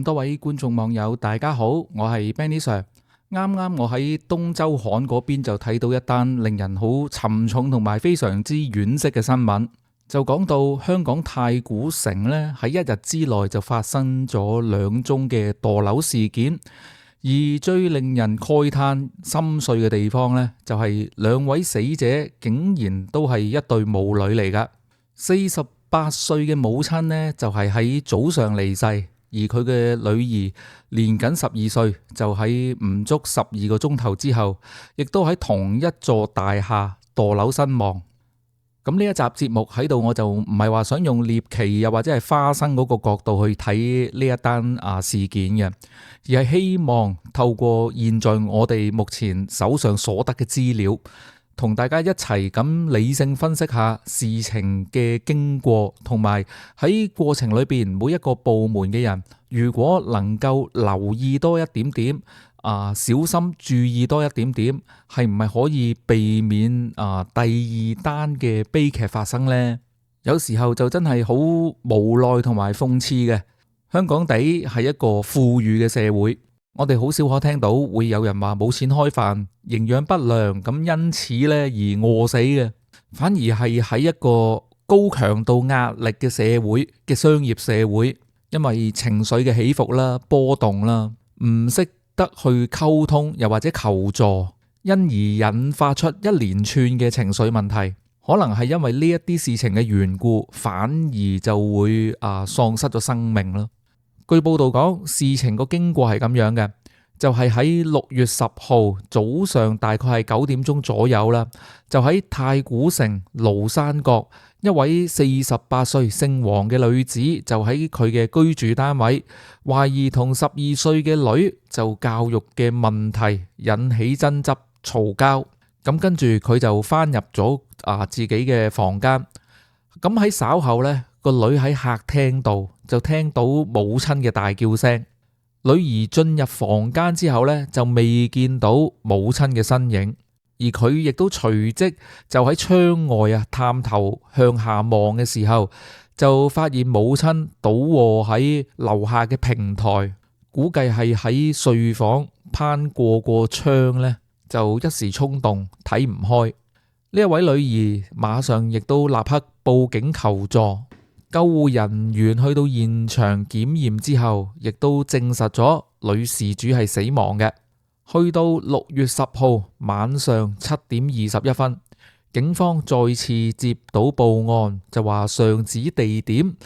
咁多位觀眾網友大家好，我係 Benny Sir。啱啱我喺東周刊嗰邊就睇到一單令人好沉重同埋非常之惋惜嘅新聞，就講到香港太古城呢喺一日之內就發生咗2宗嘅墮樓事件，而最令人慨嘆心碎嘅地方呢，就係2位死者竟然都係一對母女嚟噶。48歲嘅母親呢，就係喺早上離世，而佢嘅女兒年僅12歲，就喺唔足12個鐘頭之後，亦都喺同一座大廈墮樓身亡。咁呢一集節目喺度，我就唔係話想用獵奇又或者係花生嗰個角度去睇呢一單事件嘅，而係希望透過現在我哋目前手上所得嘅資料，同大家一齊咁理性分析下事情嘅經過，同埋喺過程裏邊每一個部門嘅人，如果能夠留意多一點點，小心注意多一點點，係唔係可以避免第二單嘅悲劇發生呢？有時候就真係好無奈同埋諷刺嘅。香港地係一個富裕嘅社會，我哋好少可聽到會有人話冇錢開飯、營養不良咁因此咧而餓死嘅，反而係喺一個高強度壓力嘅社會嘅商業社會，因為情緒嘅起伏啦、波動啦，唔識得去溝通又或者求助，因而引發出一連串嘅情緒問題，可能係因為呢一啲事情嘅緣故，反而就會喪失咗生命啦。據報道講，事情個經過係咁樣嘅，就係喺6月10號早上大概係9點鐘左右啦，就喺太古城廬山閣，一位48歲姓黃嘅女子就喺佢嘅居住單位，懷疑同12歲嘅女就教育嘅問題引起爭執嘈交，咁跟住佢就翻入咗自己嘅房間，咁喺稍後呢，個女喺客廳度就聽到母親嘅大叫聲，女兒進入房間之後呢，就未見到母親嘅身影，而佢亦都隨即就喺窗外探頭向下望嘅時候，就發現母親倒臥喺樓下嘅平台，估計係喺睡房攀過窗呢，就一時衝動睇唔開。呢一位女兒馬上亦都立刻報警求助，救護人員去到現場檢驗之後，亦都證實咗女事主係死亡嘅。去到6月10號晚上7點21分，警方再次接到報案，就話上址地點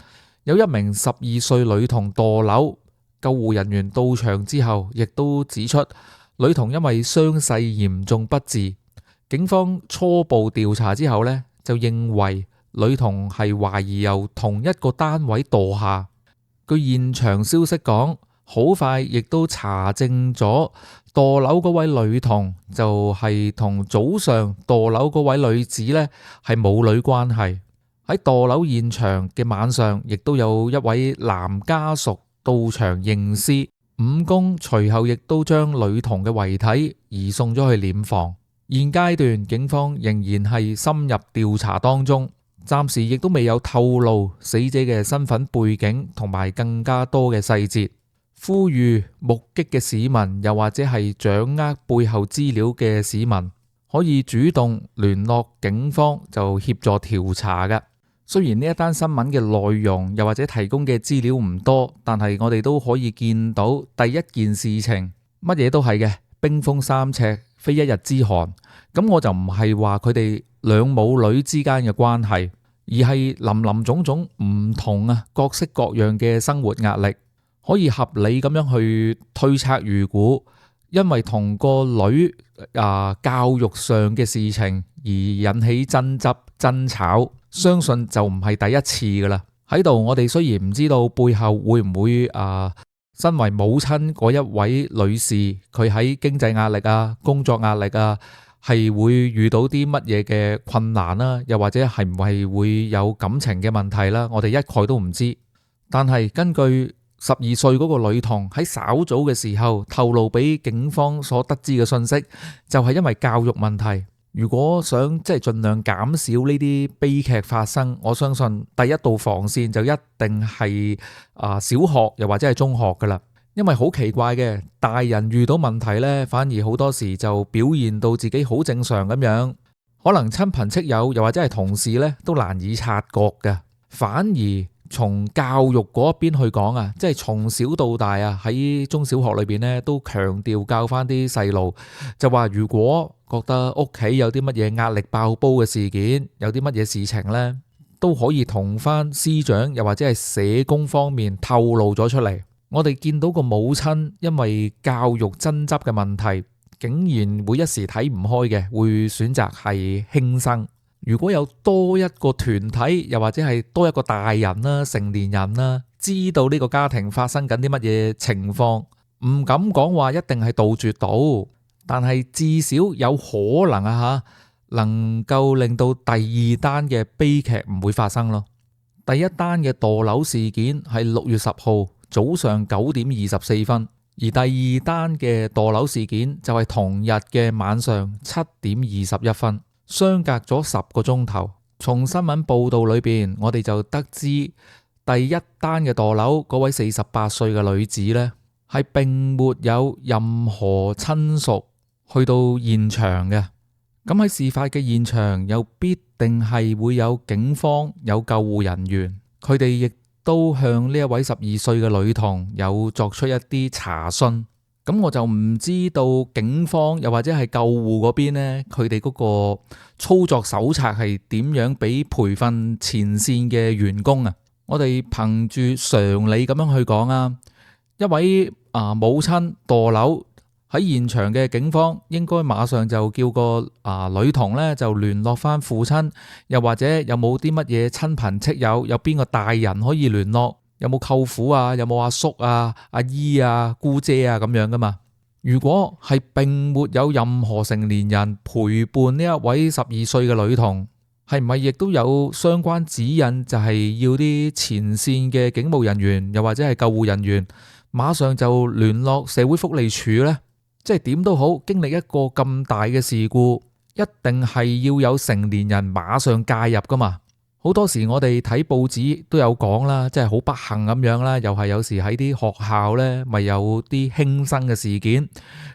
有一名12歲女童墮樓。救護人員到場之後，亦都指出女童因為傷勢嚴重不治。警方初步調查之後呢，就認為女童係懷疑由同一個單位墮下。據現場消息講，好快亦都查證咗墮樓嗰位女童就係同早上墮樓嗰位女子呢係母女關係。喺墮樓現場嘅晚上，亦都有一位男家屬到場認屍。5公隨後亦都將女童嘅遺體移送咗去殮房。現階段警方仍然係深入調查當中，暫時亦都未有透露死者嘅身份背景同埋更加多嘅細節。呼籲目擊嘅市民又或者係掌握背後資料嘅市民，可以主動聯絡警方就協助調查嘅。雖然呢一單新聞嘅內容又或者提供嘅資料唔多，但係我哋都可以見到第一件事情乜嘢都係嘅，冰封三尺非一日之寒。咁我就唔係話佢哋兩母女之間嘅關係，而係林林總總唔同各式各樣嘅生活壓力，可以合理咁樣去推測預估，因為同個女教育上嘅事情而引起爭執爭吵，相信就唔係第一次噶啦。喺度我哋雖然唔知道背後會唔會身為母親嗰一位女士，佢喺經濟壓力工作壓力係會遇到啲乜嘢嘅困難啦，又或者係唔係會有感情嘅問題啦，我哋一概都唔知。但係根據12歲嗰個女童喺稍早嘅時候透露俾警方所得知嘅信息，就係因為教育問題。如果想即係盡量減少呢啲悲劇發生，我相信第一道防線就一定係小學又或者係中學噶啦。因為好奇怪嘅，大人遇到問題呢，反而好多時就表現到自己好正常咁樣，可能親朋戚友又或者係同事呢，都難以察覺嘅。反而從教育嗰邊去講啊，即係從小到大啊，喺中小學裏邊呢，都強調教翻啲細路，就話如果覺得屋企有啲乜嘢壓力爆煲嘅事件，有啲乜嘢事情呢，都可以同翻師長又或者係社工方面透露咗出嚟。我哋見到個母親因為教育爭執嘅問題，竟然會一時睇唔開嘅，會選擇係輕生。如果有多一個團體，又或者係多一個大人啦、成年人啦，知道呢個家庭發生緊啲乜嘢情況，唔敢講話一定係杜絕到，但係至少有可能啊吓，能夠令到第二單嘅悲劇唔會發生咯。第一單嘅墮樓事件係6月10號早上9點24分，而第二單嘅墮樓事件就係同日嘅晚上7點21分，相隔咗10個鐘頭。從新聞報道裏邊，我哋就得知第一單嘅墮樓嗰位48歲嘅女子呢，係並沒有任何親屬去到現場嘅。咁喺事發嘅現場，又必定係會有警方、有救護人員，佢哋亦都向呢一位12歲嘅女童有作出一啲查詢。咁我就唔知道警方又或者係救護嗰邊呢，佢哋嗰個操作手冊係點樣俾培訓前線嘅員工啊？我哋憑住常理咁樣去講啊，一位母親墮樓喺現場嘅警方應該馬上就叫個女童呢就聯絡翻父親，又或者有冇啲乜嘢親朋戚友，有邊個大人可以聯絡，有冇舅父啊，有冇阿叔啊、阿姨啊、姑姐啊咁樣噶嘛。如果係並沒有任何成年人陪伴呢一位12歲嘅女童，係唔係亦都有相關指引，就係要啲前線嘅警務人員又或者係救護人員馬上就聯絡社會福利署呢？即係點都好，經歷一個咁大嘅事故，一定係要有成年人馬上介入噶嘛。好多時我哋睇報紙都有講啦，即係好不幸咁樣啦，又係有時喺啲學校呢咪有啲輕生嘅事件，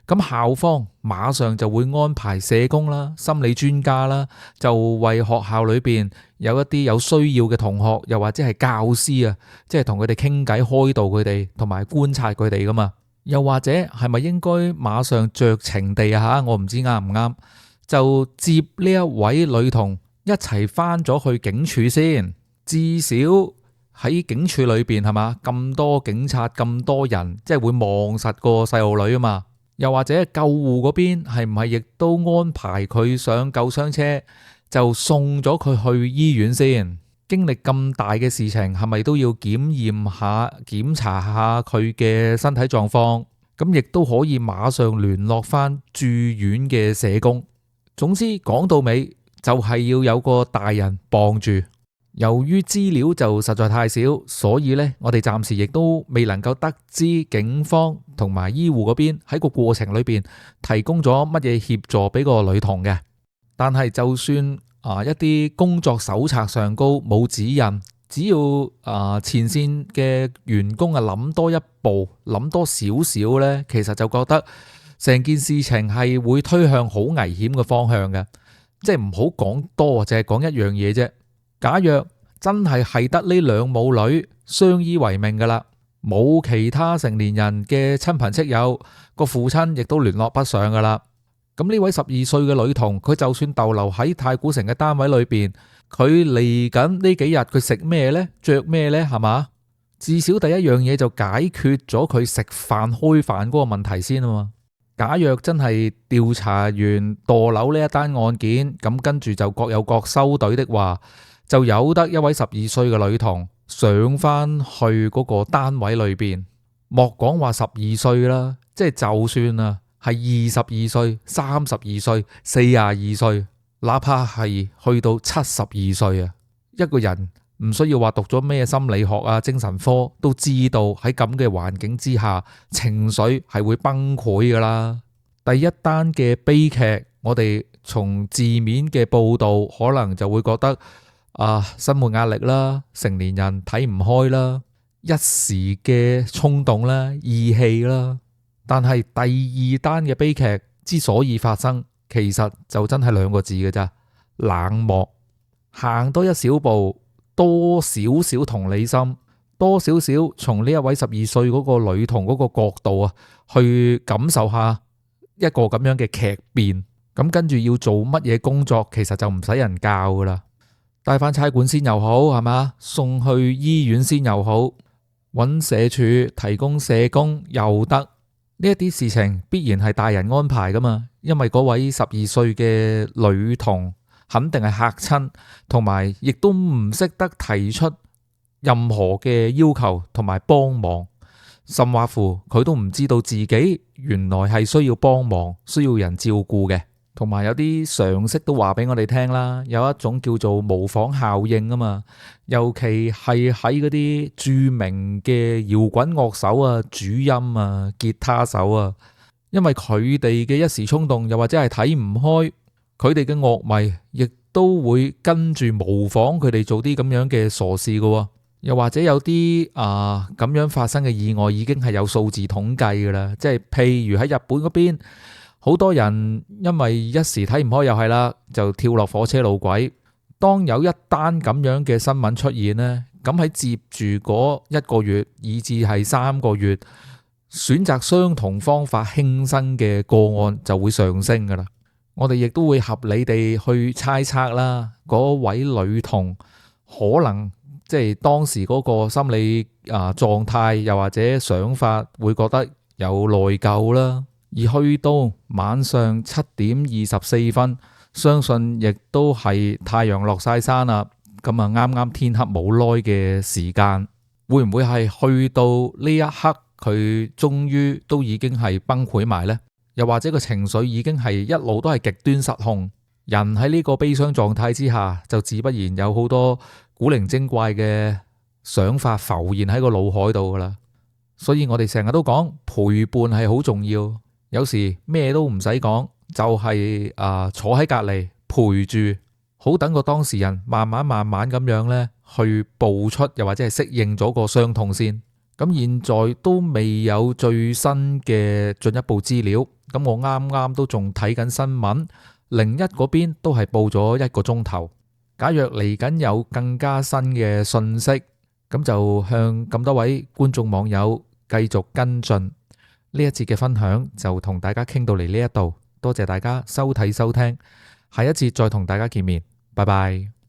咁校方馬上就會安排社工啦、心理專家啦，就為學校裏邊有一啲有需要嘅同學，又或者係教師啊，即係同佢哋傾偈、開導佢哋，同埋觀察佢哋噶嘛。又或者係咪應該馬上酌情地吓，我唔知啱唔啱，就接呢一位女童一齊翻咗去警署先，至少喺警署裏邊係嘛，咁多警察咁多人，即係會望實個細路女啊嘛。又或者救護嗰邊係唔係亦都安排佢上救傷車，就送咗佢去醫院先？經歷咁大嘅事情，係咪都要檢驗下、檢查下佢嘅身體狀況？咁亦都可以馬上聯絡翻住院嘅社工。總之講到尾就係要有個大人傍住。由於資料就實在太少，所以呢，我哋暫時亦都未能夠得知警方同埋醫護嗰邊喺個過程裏邊提供咗乜嘢協助俾個女童嘅。但係就算一啲工作手冊上高冇指引，只要前線嘅員工諗多一步，諗多少少呢，其實就覺得成件事情係會推向好危險嘅方向嘅。即係唔好講多，淨係講一樣嘢啫。假若真係得呢兩母女相依為命噶啦，冇其他成年人嘅親朋戚友，個父親亦都聯絡不上噶啦。咁呢位12歲嘅女童，佢就算逗留喺太古城嘅單位裏邊，佢嚟緊呢幾日佢食咩呢？着咩呢？係嘛？至少第一樣嘢就解決咗佢食飯開飯嗰個問題先啊嘛。假若真係調查完墮樓呢一單案件，咁跟住就各有各收隊的話，就有得一位12歲嘅女童上翻去嗰個單位裏邊，莫講話12歲啦，即係就算啊。係22歲、32歲、42歲，哪怕係去到72歲啊，一個人唔需要話讀咗咩心理學啊、精神科，都知道喺咁嘅環境之下，情緒係會崩潰噶啦。第一單嘅悲劇，我哋從字面嘅報道，可能就會覺得生活壓力啦，成年人睇唔開啦。一時嘅衝動啦、義氣啦。但係第二單嘅悲劇之所以發生，其實就真係兩個字嘅咋，冷漠。行多一小步，多少少同理心，多少少從呢一位12歲嗰個女童嗰個角度啊，去感受下一個咁樣嘅劇變。咁跟住要做乜嘢工作，其實就唔使人教噶啦，帶翻差館先又好，係嘛？送去醫院先又好，揾社署提供社工又得。呢一啲事情必然係大人安排噶嘛，因為嗰位12歲嘅女童肯定係嚇親，同埋亦都唔識得提出任何嘅要求同埋幫忙，甚或乎佢都唔知道自己原來係需要幫忙，需要人照顧嘅。同埋有啲常識都話俾我哋聽啦，有一種叫做模仿效應啊嘛，尤其係喺嗰啲著名嘅搖滾樂手啊、主音啊、吉他手啊，因為佢哋嘅一時衝動，又或者係睇唔開，佢哋嘅樂迷亦都會跟住模仿佢哋做啲咁樣嘅傻事噶，又或者有啲咁樣發生嘅意外已經係有數字統計噶啦，即係譬如喺日本嗰邊。好多人因為一時睇唔開又係啦，就跳落火車路軌。當有一單咁樣嘅新聞出現呢，咁喺接住嗰1個月以至係3個月，選擇相同方法輕生嘅個案就會上升噶啦。我哋亦都會合理地去猜測啦，嗰位女童可能即係當時嗰個心理狀態，又或者想法會覺得有內疚啦。而去到晚上7:24，相信亦都係太陽落晒山啦，咁啱啱天黑冇耐嘅時間，會唔會係去到呢一刻佢終於都已經係崩潰埋呢？又或者個情緒已經係一路都係極端失控，人喺呢個悲傷狀態之下，就自不然有好多古靈精怪嘅想法浮現喺個腦海度噶啦。所以我哋成日都講陪伴係好重要。有時咩都唔使講，就係坐喺隔籬陪住，好等個當事人慢慢咁樣呢去步出，又或者係適應咗個傷痛先。咁現在都未有最新嘅進一步資料，咁我啱啱都仲睇緊新聞，01嗰邊都係報咗1個鐘頭。假若嚟緊有更加新嘅信息，咁就向咁多位觀眾網友繼續跟進。呢一節嘅分享就同大家傾到嚟呢一度，多謝大家收睇收聽，下一節再同大家見面，拜拜。